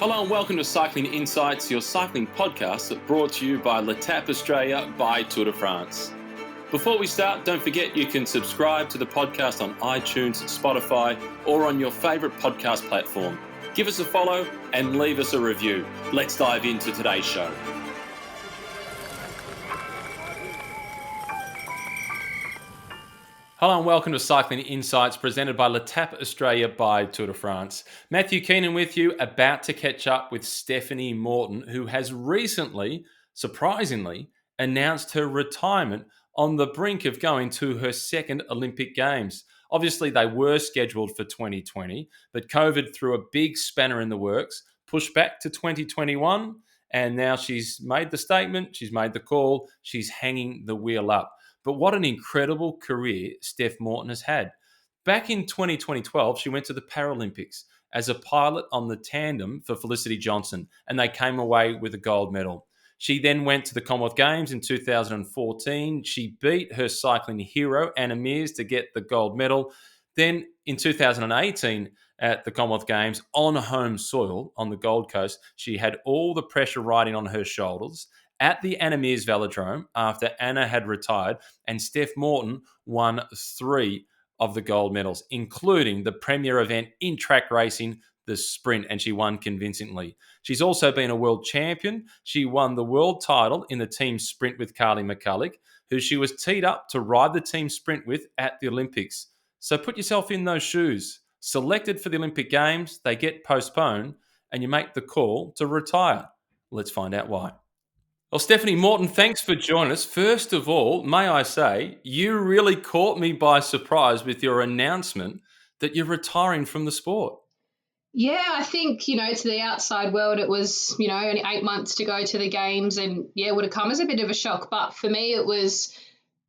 Hello and welcome to Cycling Insights, your cycling podcast brought to you by L'Etape Australia by Tour de France. Before we start, don't forget you can subscribe to the podcast on iTunes, Spotify, or on your favourite podcast platform. Give us a follow and leave us a review. Let's dive into today's show. Hello and welcome to Cycling Insights presented by L'Etape Australia by Tour de France. Matthew Keenan with you, about to catch up with Stephanie Morton, who has recently, surprisingly, announced her retirement on the brink of going to her second Olympic Games. Obviously, they were scheduled for 2020, but COVID threw a big spanner in the works, pushed back to 2021, and now she's made the statement, she's made the call, she's hanging the wheel up. But what an incredible career Steph Morton has had. Back in 2012, she went to the Paralympics as a pilot on the tandem for Felicity Johnson, and they came away with a gold medal. She then went to the Commonwealth Games in 2014. She beat her cycling hero, Anna Meares, to get the gold medal. Then in 2018, at the Commonwealth Games, on home soil on the Gold Coast, she had all the pressure riding on her shoulders at the Anna Meares Velodrome after Anna had retired, and Steph Morton won 3 of the gold medals, including the premier event in track racing, the sprint, and she won convincingly. She's also been a world champion. She won the world title in the team sprint with Carly McCulloch, who she was teed up to ride the team sprint with at the Olympics. So put yourself in those shoes. Selected for the Olympic Games, they get postponed, and you make the call to retire. Let's find out why. Well, Stephanie Morton, thanks for joining us. First of all, may I say, you really caught me by surprise with your announcement that you're retiring from the sport. Yeah, I think, to the outside world, it was, only 8 months to go to the Games and, it would have come as a bit of a shock. But for me, it was,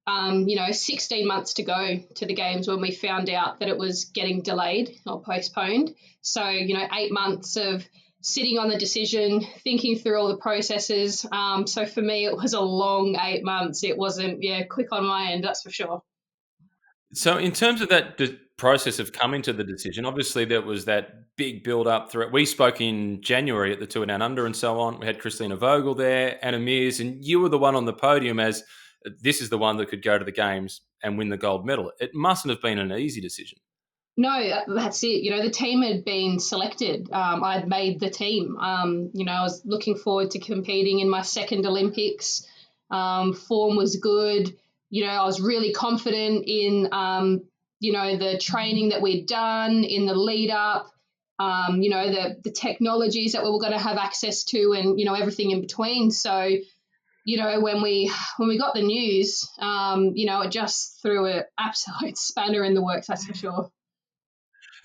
16 months to go to the Games when we found out that it was getting delayed or postponed. So, 8 months of sitting on the decision, thinking through all the processes. So for me, it was a long 8 months. It wasn't, quick on my end, that's for sure. So in terms of that process of coming to the decision, obviously there was that big build-up through it. We spoke in January at the Tour Down Under and so on. We had Christina Vogel there, Anna Meares, and you were the one on the podium as this is the one that could go to the Games and win the gold medal. It mustn't have been an easy decision. No, that's it. The team had been selected. I'd made the team. I was looking forward to competing in my second Olympics. Form was good. I was really confident in, the training that we'd done in the lead up, the technologies that we were going to have access to and, everything in between. So, when we got the news, it just threw an absolute spanner in the works, that's for sure.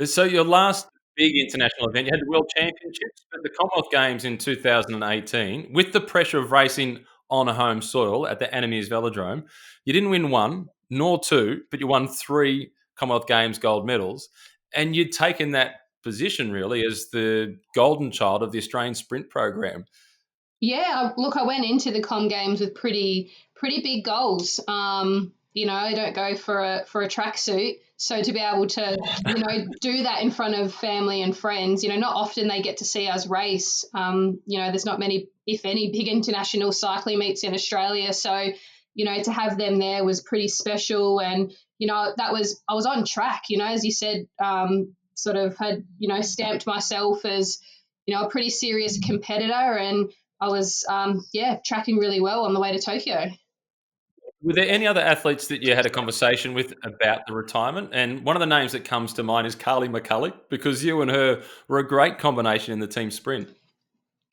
So your last big international event, you had the World Championships, but the Commonwealth Games in 2018, with the pressure of racing on a home soil at the Anna Meares Velodrome, you didn't win 1 nor 2, but you won 3 Commonwealth Games gold medals, and you'd taken that position really as the golden child of the Australian sprint program. Yeah, look, I went into the Com Games with pretty big goals. I don't go for a tracksuit. So to be able to, do that in front of family and friends, not often they get to see us race. There's not many, if any, big international cycling meets in Australia. So, to have them there was pretty special. And, I was on track, as you said, sort of had, stamped myself as, a pretty serious competitor. And I was, tracking really well on the way to Tokyo. Were there any other athletes that you had a conversation with about the retirement? And one of the names that comes to mind is Carly McCulloch, because you and her were a great combination in the team sprint.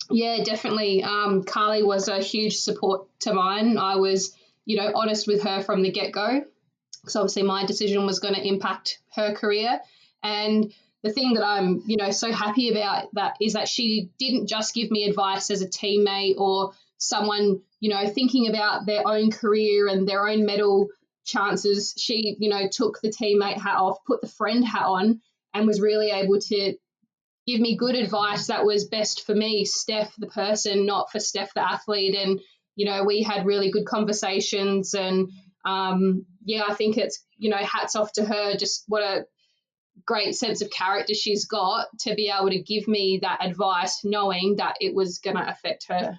Yeah, definitely. Carly was a huge support to mine. I was, honest with her from the get-go, because obviously my decision was going to impact her career. And the thing that I'm, so happy about that is that she didn't just give me advice as a teammate or someone, thinking about their own career and their own medal chances. She, took the teammate hat off, put the friend hat on, and was really able to give me good advice that was best for me, Steph, the person, not for Steph, the athlete. And, we had really good conversations and, I think it's, hats off to her, just what a great sense of character she's got to be able to give me that advice, knowing that it was going to affect her.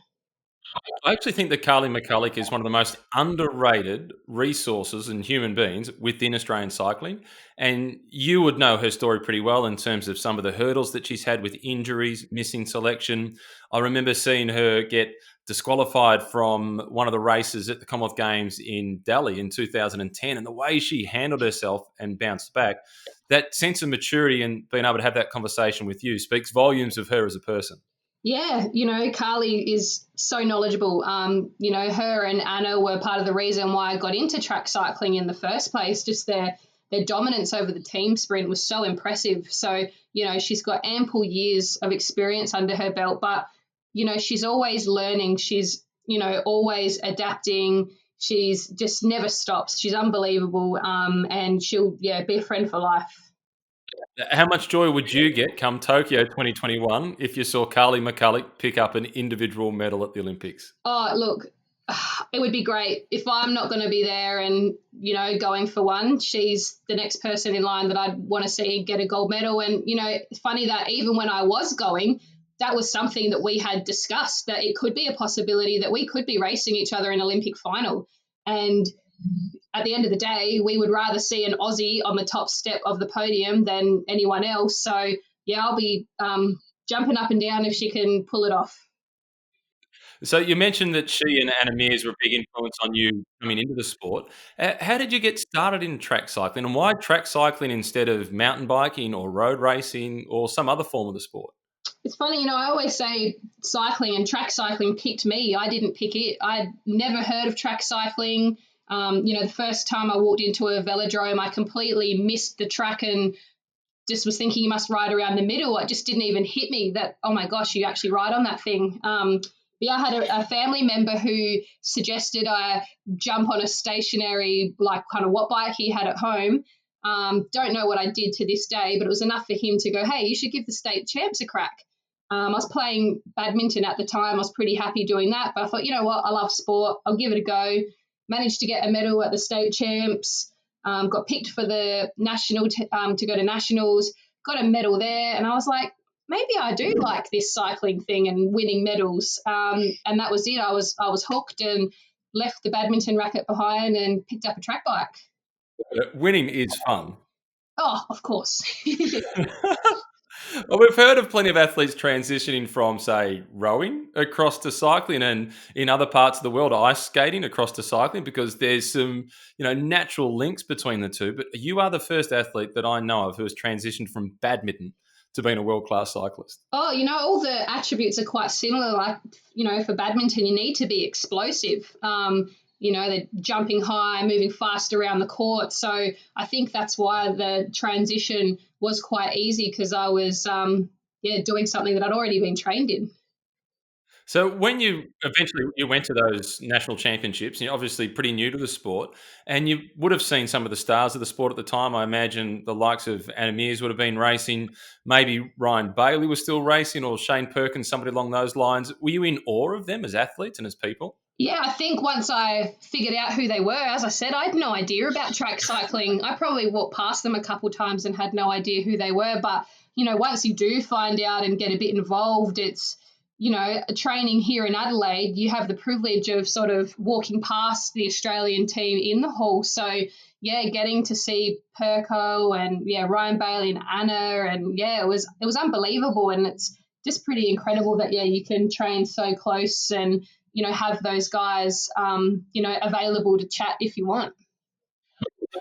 I actually think that Carly McCulloch is one of the most underrated resources and human beings within Australian cycling. And you would know her story pretty well in terms of some of the hurdles that she's had with injuries, missing selection. I remember seeing her get disqualified from one of the races at the Commonwealth Games in Delhi in 2010, and the way she handled herself and bounced back. That sense of maturity and being able to have that conversation with you speaks volumes of her as a person. Yeah, Carly is so knowledgeable. Her and Anna were part of the reason why I got into track cycling in the first place. Just their dominance over the team sprint was so impressive. So, she's got ample years of experience under her belt, but, she's always learning. She's, always adapting. She's just never stops. She's unbelievable. And she'll, be a friend for life. How much joy would you get come Tokyo 2021 if you saw Carly McCulloch pick up an individual medal at the Olympics? Oh, look, it would be great. If I'm not going to be there and, going for one, she's the next person in line that I'd want to see get a gold medal. And, it's funny that even when I was going, that was something that we had discussed, that it could be a possibility that we could be racing each other in Olympic final. And at the end of the day, we would rather see an Aussie on the top step of the podium than anyone else. So, yeah, I'll be jumping up and down if she can pull it off. So you mentioned that she and Anna Meares were a big influence on you coming into the sport. How did you get started in track cycling, and why track cycling instead of mountain biking or road racing or some other form of the sport? It's funny, I always say cycling and track cycling picked me. I didn't pick it. I'd never heard of track cycling. The first time I walked into a velodrome, I completely missed the track and just was thinking you must ride around the middle. It just didn't even hit me that, oh my gosh, you actually ride on that thing. I had a family member who suggested I jump on a stationary, like kind of watt bike he had at home. Don't know what I did to this day, but it was enough for him to go, hey, you should give the state champs a crack. I was playing badminton at the time. I was pretty happy doing that, but I thought, you know what, I love sport. I'll give it a go. Managed to get a medal at the state champs. Got picked for the national to go to nationals. Got a medal there, and I was like, maybe I do like this cycling thing and winning medals. And that was it. I was hooked and left the badminton racket behind and picked up a track bike. Winning is fun. Oh, of course. Well, we've heard of plenty of athletes transitioning from, say, rowing across to cycling, and in other parts of the world, ice skating across to cycling, because there's some, natural links between the two. But you are the first athlete that I know of who has transitioned from badminton to being a world-class cyclist. Oh, all the attributes are quite similar. Like, for badminton, you need to be explosive. They're jumping high, moving fast around the court. So I think that's why the transition was quite easy, because I was, doing something that I'd already been trained in. So when you eventually you went to those national championships, you're obviously pretty new to the sport, and you would have seen some of the stars of the sport at the time. I imagine the likes of Anna Meares would have been racing. Maybe Ryan Bailey was still racing, or Shane Perkins, somebody along those lines. Were you in awe of them as athletes and as people? Yeah, I think once I figured out who they were, as I said, I had no idea about track cycling. I probably walked past them a couple times and had no idea who they were. But, once you do find out and get a bit involved, it's, training here in Adelaide, you have the privilege of sort of walking past the Australian team in the hall. So, yeah, getting to see Perko and, Ryan Bailey and Anna. And, it was unbelievable. And it's just pretty incredible that, you can train so close and, have those guys, available to chat if you want.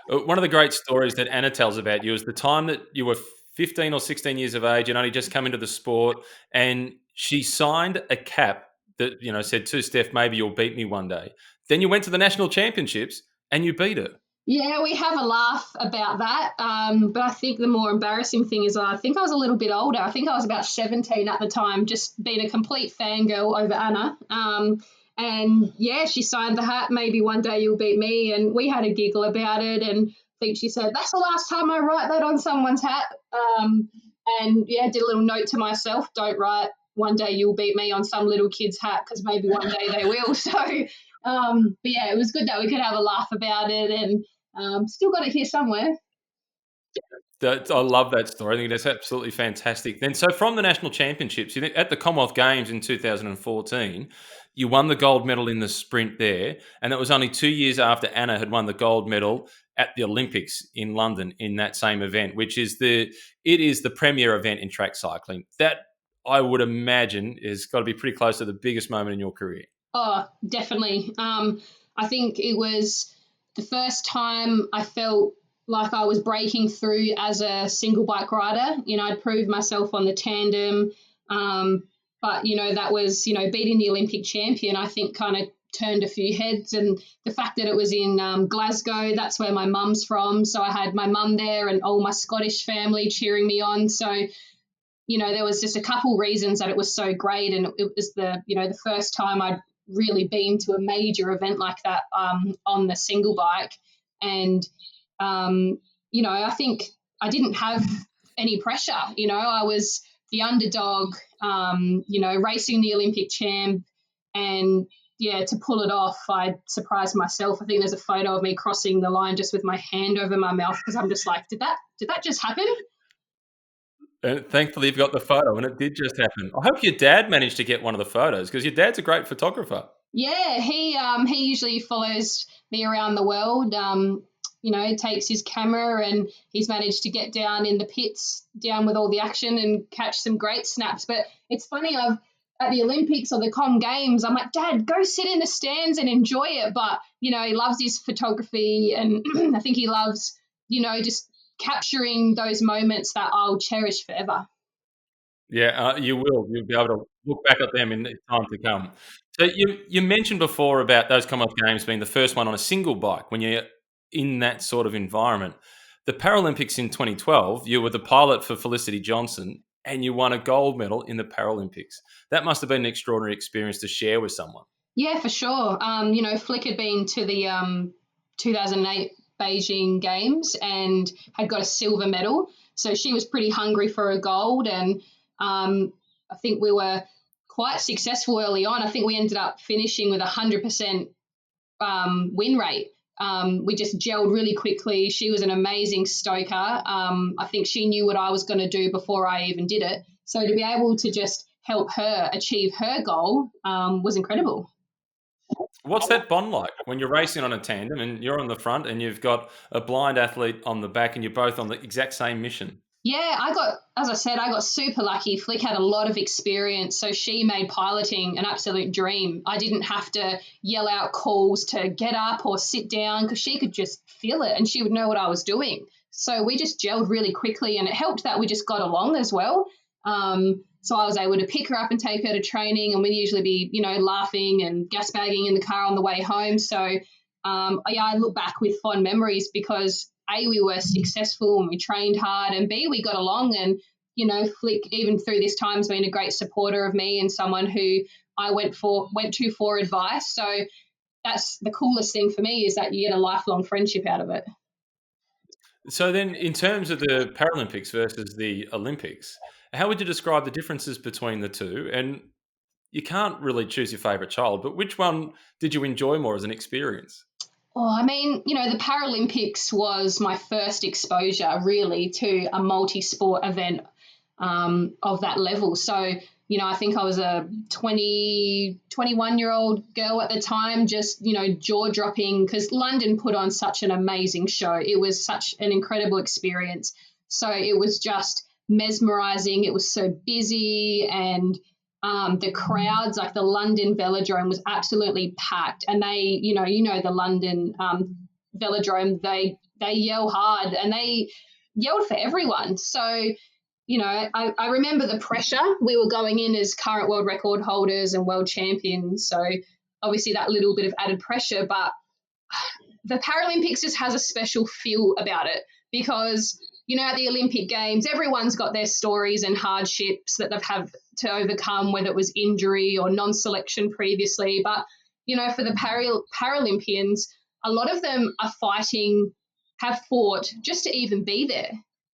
One of the great stories that Anna tells about you is the time that you were 15 or 16 years of age and only just come into the sport, and she signed a cap that, said to Steph, maybe you'll beat me one day. Then you went to the national championships and you beat her. Yeah, we have a laugh about that. But I think the more embarrassing thing is I think I was a little bit older. I think I was about 17 at the time, just being a complete fangirl over Anna. And yeah, she signed the hat, maybe one day you'll beat me. And we had a giggle about it. And I think she said, that's the last time I write that on someone's hat. And yeah, did a little note to myself, don't write one day you'll beat me on some little kid's hat, because maybe one day they will. So, but yeah, it was good that we could have a laugh about it, and still got it here somewhere. I love that story. I think that's absolutely fantastic. Then, so from the national championships, at the Commonwealth Games in 2014, you won the gold medal in the sprint there, and that was only 2 years after Anna had won the gold medal at the Olympics in London in that same event, which is the premier event in track cycling. That, I would imagine, has got to be pretty close to the biggest moment in your career. Oh, definitely. I think it was the first time I felt like I was breaking through as a single bike rider. I'd proved myself on the tandem, but that was beating the Olympic champion. I think kind of turned a few heads, and the fact that it was in Glasgow, that's where my mum's from. So I had my mum there and all my Scottish family cheering me on. So there was just a couple reasons that it was so great, and it was the first time I'd really been to a major event like that on the single bike, and I think I didn't have any pressure. I was the underdog, racing the Olympic champ, and yeah, to pull it off, I surprised myself. I think there's a photo of me crossing the line just with my hand over my mouth because I'm just like, did that just happen? And thankfully, you've got the photo, and it did just happen. I hope your dad managed to get one of the photos because your dad's a great photographer. Yeah, he usually follows me around the world. Takes his camera, and he's managed to get down in the pits, down with all the action, and catch some great snaps. But it's funny, at the Olympics or the Com Games, I'm like, Dad, go sit in the stands and enjoy it. But he loves his photography, and I think he loves just capturing those moments that I'll cherish forever. Yeah, you will. You'll be able to look back at them in time to come. So you mentioned before about those Commonwealth Games being the first one on a single bike when you're in that sort of environment. The Paralympics in 2012, you were the pilot for Felicity Johnson and you won a gold medal in the Paralympics. That must have been an extraordinary experience to share with someone. Yeah, for sure. Flick had been to the 2008 Beijing Games and had got a silver medal. So she was pretty hungry for a gold. And I think we were quite successful early on. I think we ended up finishing with 100% win rate. We just gelled really quickly. She was an amazing stoker. I think she knew what I was going to do before I even did it. So to be able to just help her achieve her goal was incredible. What's that bond like when you're racing on a tandem and you're on the front and you've got a blind athlete on the back and you're both on the exact same mission? Yeah, as I said, I got super lucky. Flick had a lot of experience, so she made piloting an absolute dream. I didn't have to yell out calls to get up or sit down because she could just feel it and she would know what I was doing. So we just gelled really quickly, and it helped that we just got along as well. So I was able to pick her up and take her to training, and we'd usually be, laughing and gas bagging in the car on the way home. So yeah, I look back with fond memories because A, we were successful and we trained hard, and B, we got along. And Flick, even through this time, has been a great supporter of me and someone who I went to for advice. So that's the coolest thing for me, is that you get a lifelong friendship out of it. So then, in terms of the Paralympics versus the Olympics, how would you describe the differences between the two? And you can't really choose your favourite child, but which one did you enjoy more as an experience? Oh, I mean, the Paralympics was my first exposure really to a multi sport event of that level. So, I think I was a 21-year-old girl at the time, just, jaw dropping because London put on such an amazing show. It was such an incredible experience. So it was just mesmerizing. It was so busy, and the crowds, like the London Velodrome was absolutely packed. And they, the London Velodrome, they yell hard and they yelled for everyone. So I remember the pressure. We were going in as current world record holders and world champions. So obviously that little bit of added pressure, but the Paralympics just has a special feel about it because, at the Olympic Games, everyone's got their stories and hardships that they've had to overcome, whether it was injury or non-selection previously. But, for the Paralympians, a lot of them have fought just to even be there.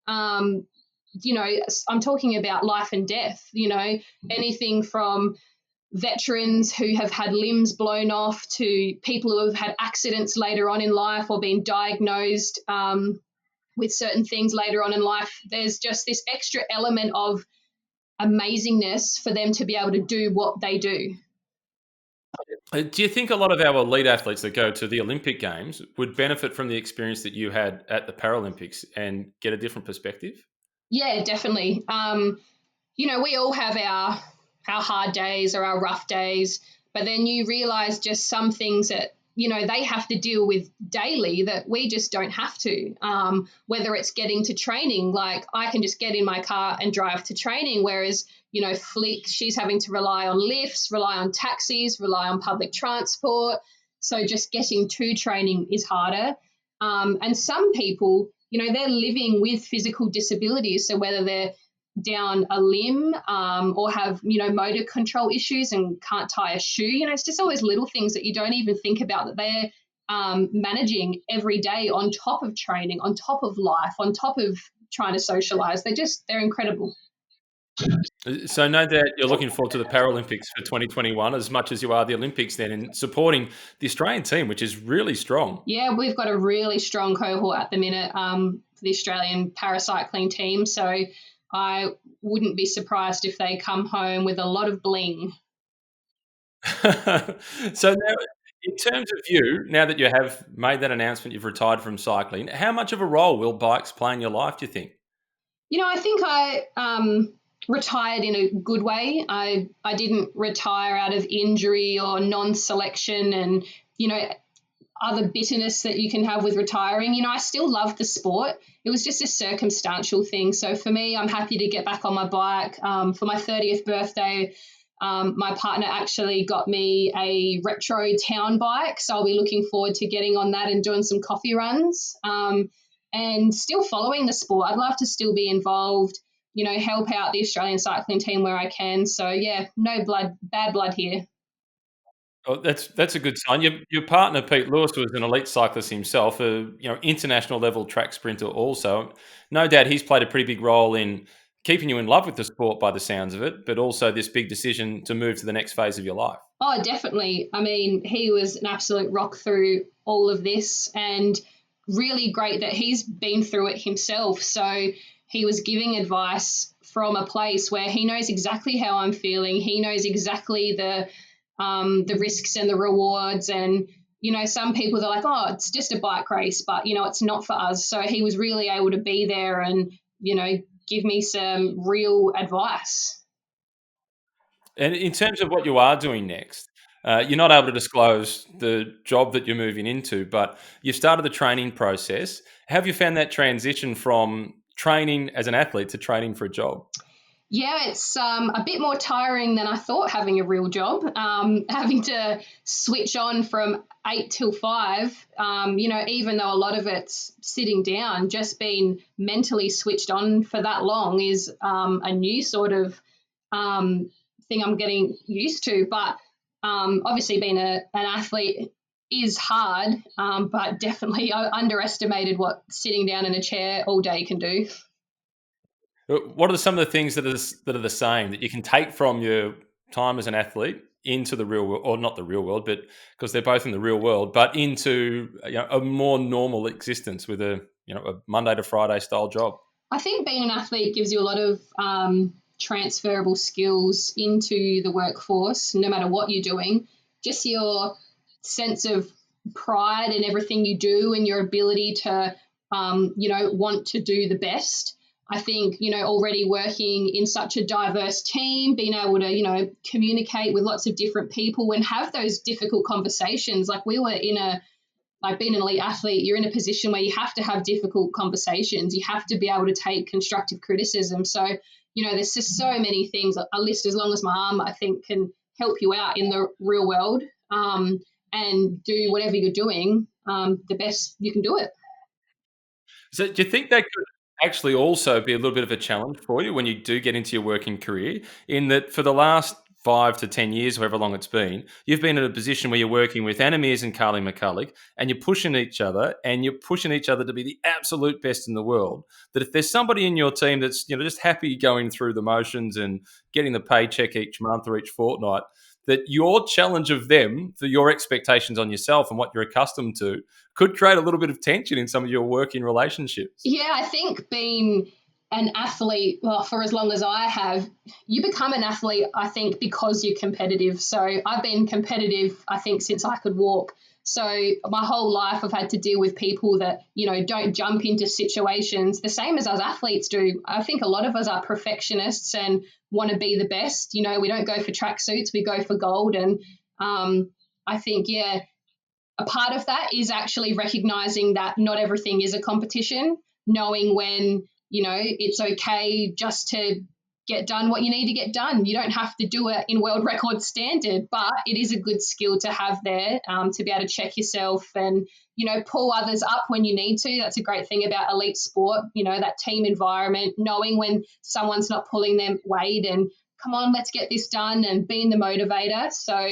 I'm talking about life and death, anything from veterans who have had limbs blown off to people who have had accidents later on in life or been diagnosed with certain things later on in life, there's just this extra element of amazingness for them to be able to do what they do. Do you think a lot of our elite athletes that go to the Olympic Games would benefit from the experience that you had at the Paralympics and get a different perspective? Yeah, definitely. We all have our hard days or our rough days, but then you realize just some things that they have to deal with daily that we just don't have to. Whether it's getting to training, like I can just get in my car and drive to training, whereas Flick, she's having to rely on lifts, rely on taxis, rely on public transport. So just getting to training is harder. And some people, they're living with physical disabilities. So whether they're down a limb or have motor control issues and can't tie a shoe, it's just always little things that you don't even think about that they're managing every day on top of training, on top of life, on top of trying to socialize. They're incredible. So no doubt you're looking forward to the Paralympics for 2021 as much as you are the Olympics then, in supporting the Australian team, which is really strong. Yeah, we've got a really strong cohort at the minute for the Australian paracycling team. So I wouldn't be surprised if they come home with a lot of bling. So now, in terms of you, now that you have made that announcement, you've retired from cycling, how much of a role will bikes play in your life, do you think? I think I retired in a good way. I didn't retire out of injury or non-selection and, other bitterness that you can have with retiring. I still love the sport. It was just a circumstantial thing. So for me, I'm happy to get back on my bike. For my 30th birthday, my partner actually got me a retro town bike. So I'll be looking forward to getting on that and doing some coffee runs. And still following the sport. I'd love to still be involved, help out the Australian cycling team where I can. So yeah, no bad blood here. Oh, that's a good sign. Your partner, Pete Lewis, was an elite cyclist himself, a international level track sprinter also. No doubt he's played a pretty big role in keeping you in love with the sport by the sounds of it, but also this big decision to move to the next phase of your life. Oh, definitely. I mean, he was an absolute rock through all of this and really great that he's been through it himself. So he was giving advice from a place where he knows exactly how I'm feeling. He knows exactly the risks and the rewards. And, some people they're like, oh, it's just a bike race, but, it's not for us. So he was really able to be there and, give me some real advice. And in terms of what you are doing next, you're not able to disclose the job that you're moving into, but you've started the training process. Have you found that transition from training as an athlete to training for a job? Yeah, it's a bit more tiring than I thought having a real job. Having to switch on from 8 till 5, even though a lot of it's sitting down, just being mentally switched on for that long is a new sort of thing I'm getting used to. But obviously, being an athlete is hard, but definitely I underestimated what sitting down in a chair all day can do. What are some of the things that are the same that you can take from your time as an athlete into the real world, or not the real world, but because they're both in the real world, but into a more normal existence with a Monday to Friday style job? I think being an athlete gives you a lot of transferable skills into the workforce, no matter what you're doing. Just your sense of pride in everything you do and your ability to, want to do the best. I think, already working in such a diverse team, being able to, communicate with lots of different people and have those difficult conversations. Like we were in a like being an elite athlete, you're in a position where you have to have difficult conversations. You have to be able to take constructive criticism. So, there's just so many things. A list as long as my arm, I think, can help you out in the real world and do whatever you're doing the best you can do it. So do you think that could actually also be a little bit of a challenge for you when you do get into your working career? In that for the last 5 to 10 years, however long it's been, you've been in a position where you're working with Anna Mears and Carly McCulloch, and you're pushing each other, and you're pushing each other to be the absolute best in the world. That if there's somebody in your team that's just happy going through the motions and getting the paycheck each month or each fortnight, that your challenge of them for your expectations on yourself and what you're accustomed to could create a little bit of tension in some of your working relationships. Yeah, I think being an athlete, well, for as long as I have, you become an athlete, I think, because you're competitive. So I've been competitive, I think, since I could walk. So my whole life I've had to deal with people that, don't jump into situations the same as us athletes do. I think a lot of us are perfectionists and want to be the best. We don't go for tracksuits, we go for gold. And I think, yeah, a part of that is actually recognizing that not everything is a competition, knowing when, it's okay just to get done what you need to get done. You don't have to do it in world record standard, but it is a good skill to have there, to be able to check yourself and, pull others up when you need to. That's a great thing about elite sport, that team environment, knowing when someone's not pulling their weight and come on, let's get this done, and being the motivator. So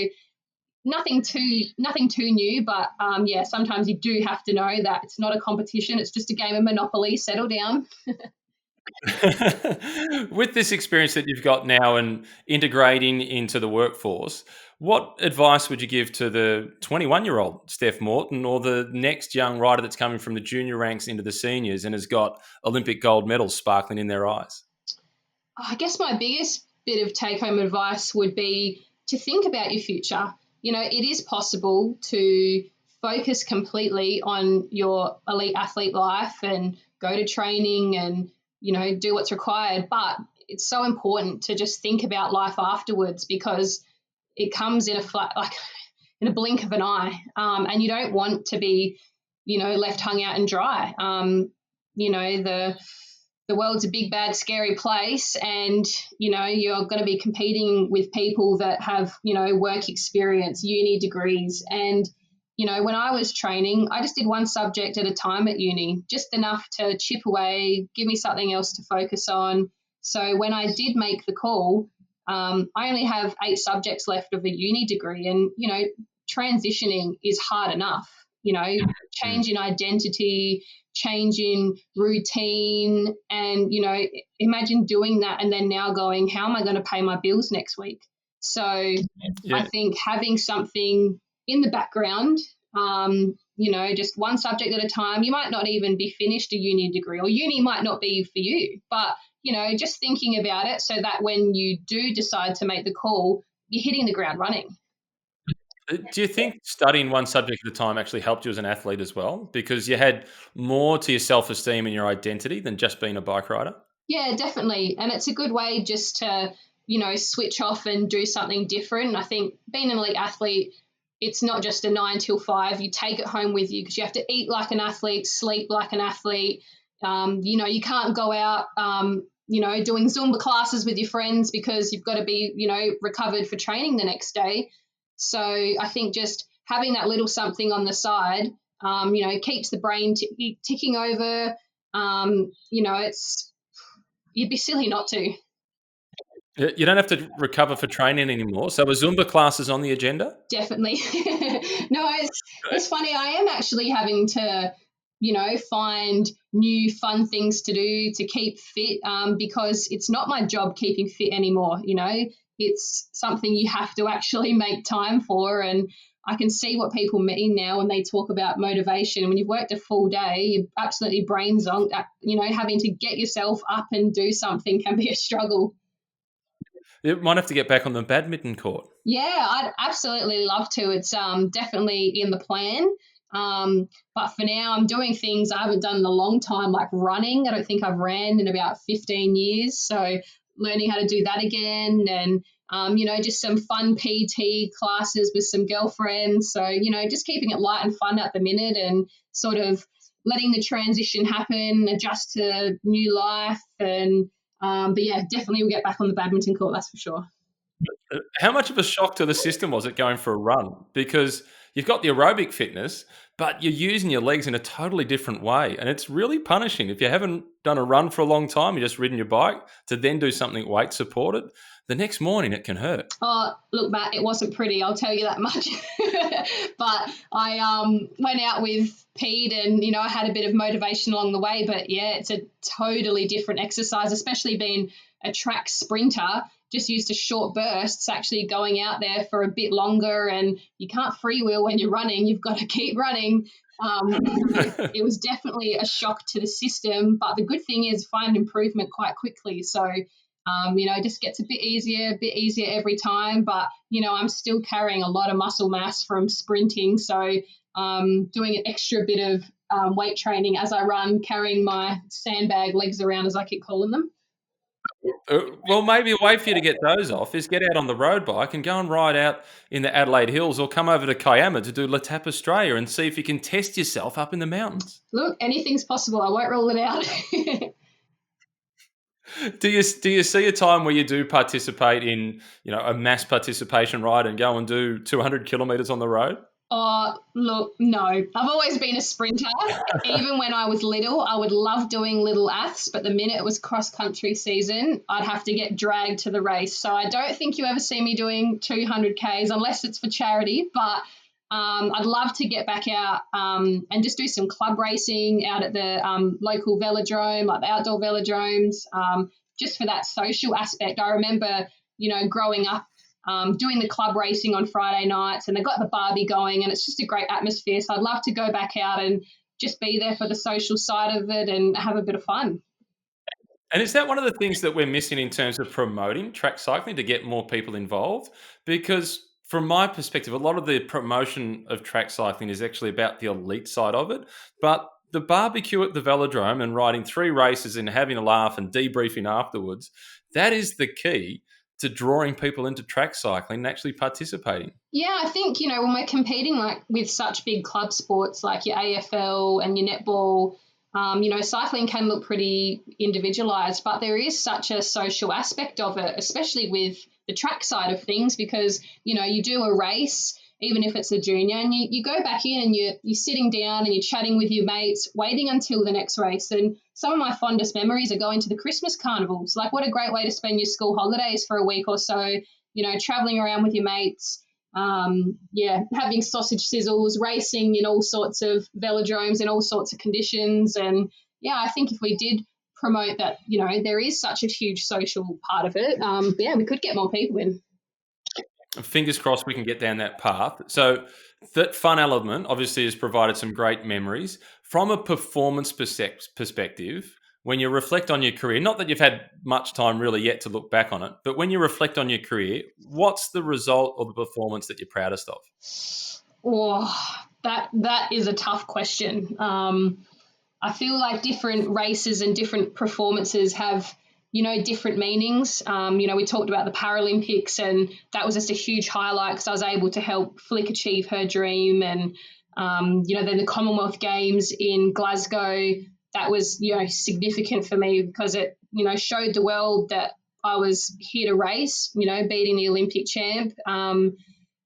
nothing too new, but yeah, sometimes you do have to know that it's not a competition, it's just a game of Monopoly. Settle down. With this experience that you've got now and integrating into the workforce, what advice would you give to the 21-year-old Steph Morton, or the next young rider that's coming from the junior ranks into the seniors and has got Olympic gold medals sparkling in their eyes? I guess my biggest bit of take-home advice would be to think about your future. It is possible to focus completely on your elite athlete life and go to training and, do what's required. But it's so important to just think about life afterwards, because it comes in in a blink of an eye. And you don't want to be, left hung out and dry. The world's a big, bad, scary place, and, you're going to be competing with people that have, work experience, uni degrees. And, when I was training, I just did one subject at a time at uni, just enough to chip away, give me something else to focus on. So when I did make the call, I only have 8 subjects left of a uni degree, and, transitioning is hard enough, change in identity, change in routine. And, imagine doing that and then now going, how am I going to pay my bills next week? So I think having something in the background, just one subject at a time. You might not even be finished a uni degree, or uni might not be for you, but, just thinking about it so that when you do decide to make the call, you're hitting the ground running. Do you think studying one subject at a time actually helped you as an athlete as well? Because you had more to your self-esteem and your identity than just being a bike rider? Yeah, definitely. And it's a good way just to, switch off and do something different. I think being an elite athlete, it's not just a 9 till 5. You take it home with you, because you have to eat like an athlete, sleep like an athlete. You can't go out, doing Zumba classes with your friends, because you've got to be, recovered for training the next day. So I think just having that little something on the side, keeps the brain ticking over. You'd be silly not to. You don't have to recover for training anymore. So are Zumba classes on the agenda? Definitely. No, it's funny. I am actually having to, find new fun things to do to keep fit, because it's not my job keeping fit anymore. It's something you have to actually make time for. And I can see what people mean now when they talk about motivation. When you've worked a full day, you're absolutely brain zonked. Having to get yourself up and do something can be a struggle. You might have to get back on the badminton court. Yeah, I'd absolutely love to. It's definitely in the plan. But for now, I'm doing things I haven't done in a long time, like running. I don't think I've ran in about 15 years. So learning how to do that again, and, just some fun PT classes with some girlfriends. So, just keeping it light and fun at the minute, and sort of letting the transition happen, adjust to new life. And but yeah, definitely we'll get back on the badminton court, that's for sure. How much of a shock to the system was it going for a run? Because you've got the aerobic fitness, but you're using your legs in a totally different way. And it's really punishing. If you haven't done a run for a long time, you've just ridden your bike, to then do something weight supported, the next morning it can hurt. Oh, look, Matt, it wasn't pretty, I'll tell you that much. But I went out with Pete, and, I had a bit of motivation along the way. But, yeah, it's a totally different exercise, especially being a track sprinter. just used to short bursts, actually going out there for a bit longer. And you can't freewheel when you're running, you've got to keep running. It was definitely a shock to the system, but the good thing is find improvement quite quickly. So, it just gets a bit easier every time. But, I'm still carrying a lot of muscle mass from sprinting. So doing an extra bit of weight training as I run, carrying my sandbag legs around, as I keep calling them. Well, maybe a way for you to get those off is get out on the road bike and go and ride out in the Adelaide Hills, or come over to Kiama to do Letap Australia and see if you can test yourself up in the mountains. Look, anything's possible. I won't rule it out. Do you see a time where you do participate in, a mass participation ride and go and do 200 kilometres on the road? Oh, look, no. I've always been a sprinter. Even when I was little, I would love doing little aths, but the minute it was cross-country season, I'd have to get dragged to the race. So I don't think you ever see me doing 200 Ks unless it's for charity, but I'd love to get back out and just do some club racing out at the local velodrome, like the outdoor velodromes, just for that social aspect. I remember, growing up, doing the club racing on Friday nights, and they got the barbie going, and it's just a great atmosphere. So I'd love to go back out and just be there for the social side of it and have a bit of fun. And is that one of the things that we're missing in terms of promoting track cycling to get more people involved? Because from my perspective, a lot of the promotion of track cycling is actually about the elite side of it. But the barbecue at the velodrome and riding 3 races and having a laugh and debriefing afterwards, that is the key to drawing people into track cycling and actually participating. Yeah, I think, when we're competing like with such big club sports like your AFL and your netball, cycling can look pretty individualized, but there is such a social aspect of it, especially with the track side of things, because, you do a race, even if it's a junior, and you go back in and you're sitting down and you're chatting with your mates, waiting until the next race. And some of my fondest memories are going to the Christmas carnivals. Like, what a great way to spend your school holidays for a week or so, traveling around with your mates, having sausage sizzles, racing in all sorts of velodromes in all sorts of conditions. And I think if we did promote that, there is such a huge social part of it, we could get more people in. Fingers crossed we can get down that path. So that fun element obviously has provided some great memories. From a performance perspective, when you reflect on your career, not that you've had much time really yet to look back on it, but when you reflect on your career, what's the result or the performance that you're proudest of? Oh, that is a tough question. I feel like different races and different performances have, different meanings. We talked about the Paralympics, and that was just a huge highlight because I was able to help Flick achieve her dream. And, then the Commonwealth Games in Glasgow, that was, significant for me because it, showed the world that I was here to race, beating the Olympic champ.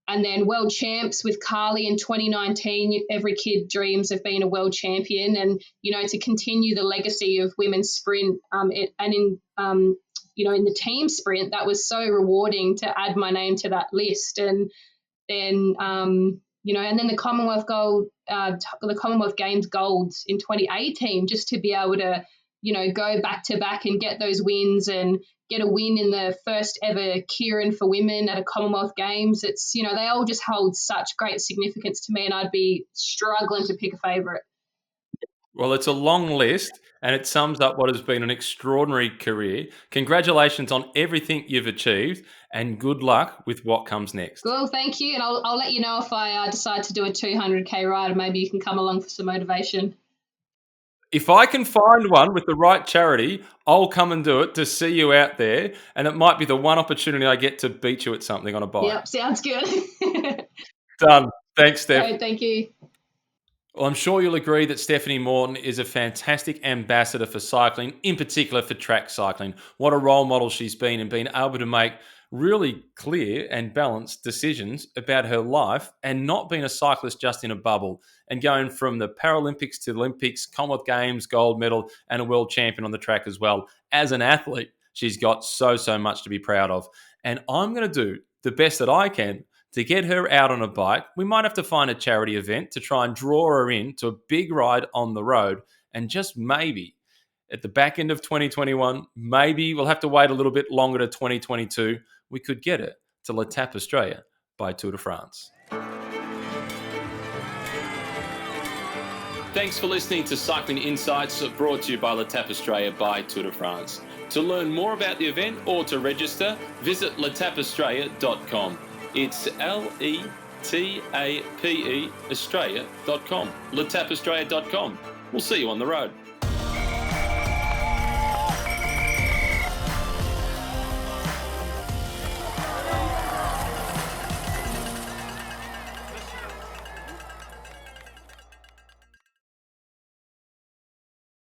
And then world champs with Carly in 2019. Every kid dreams of being a world champion, and to continue the legacy of women's sprint. In the team sprint, that was so rewarding to add my name to that list. And then and then the Commonwealth Games golds in 2018, just to be able to go back to back and get those wins and get a win in the first ever Kieran for women at a Commonwealth Games. It's, they all just hold such great significance to me, and I'd be struggling to pick a favourite. Well, it's a long list, and it sums up what has been an extraordinary career. Congratulations on everything you've achieved, and good luck with what comes next. Well, thank you, and I'll let you know if I decide to do a 200K ride, and maybe you can come along for some motivation. If I can find one with the right charity, I'll come and do it to see you out there, and it might be the one opportunity I get to beat you at something on a bike. Yep, sounds good. Done. Thanks, Steph. Okay, thank you. Well, I'm sure you'll agree that Stephanie Morton is a fantastic ambassador for cycling, in particular for track cycling. What a role model she's been in being able to make really clear and balanced decisions about her life and not being a cyclist just in a bubble, and going from the Paralympics to Olympics, Commonwealth Games, gold medal, and a world champion on the track as well. As an athlete, she's got so much to be proud of. And I'm going to do the best that I can to get her out on a bike. We might have to find a charity event to try and draw her in to a big ride on the road, and just maybe at the back end of 2021. Maybe we'll have to wait a little bit longer to 2022. We could get it to L'Etape Australia by Tour de France. Thanks for listening to Cycling Insights, brought to you by L'Etape Australia by Tour de France. To learn more about the event or to register, visit letapeaustralia.com. It's LETAPE Australia.com. letapeaustralia.com. We'll see you on the road.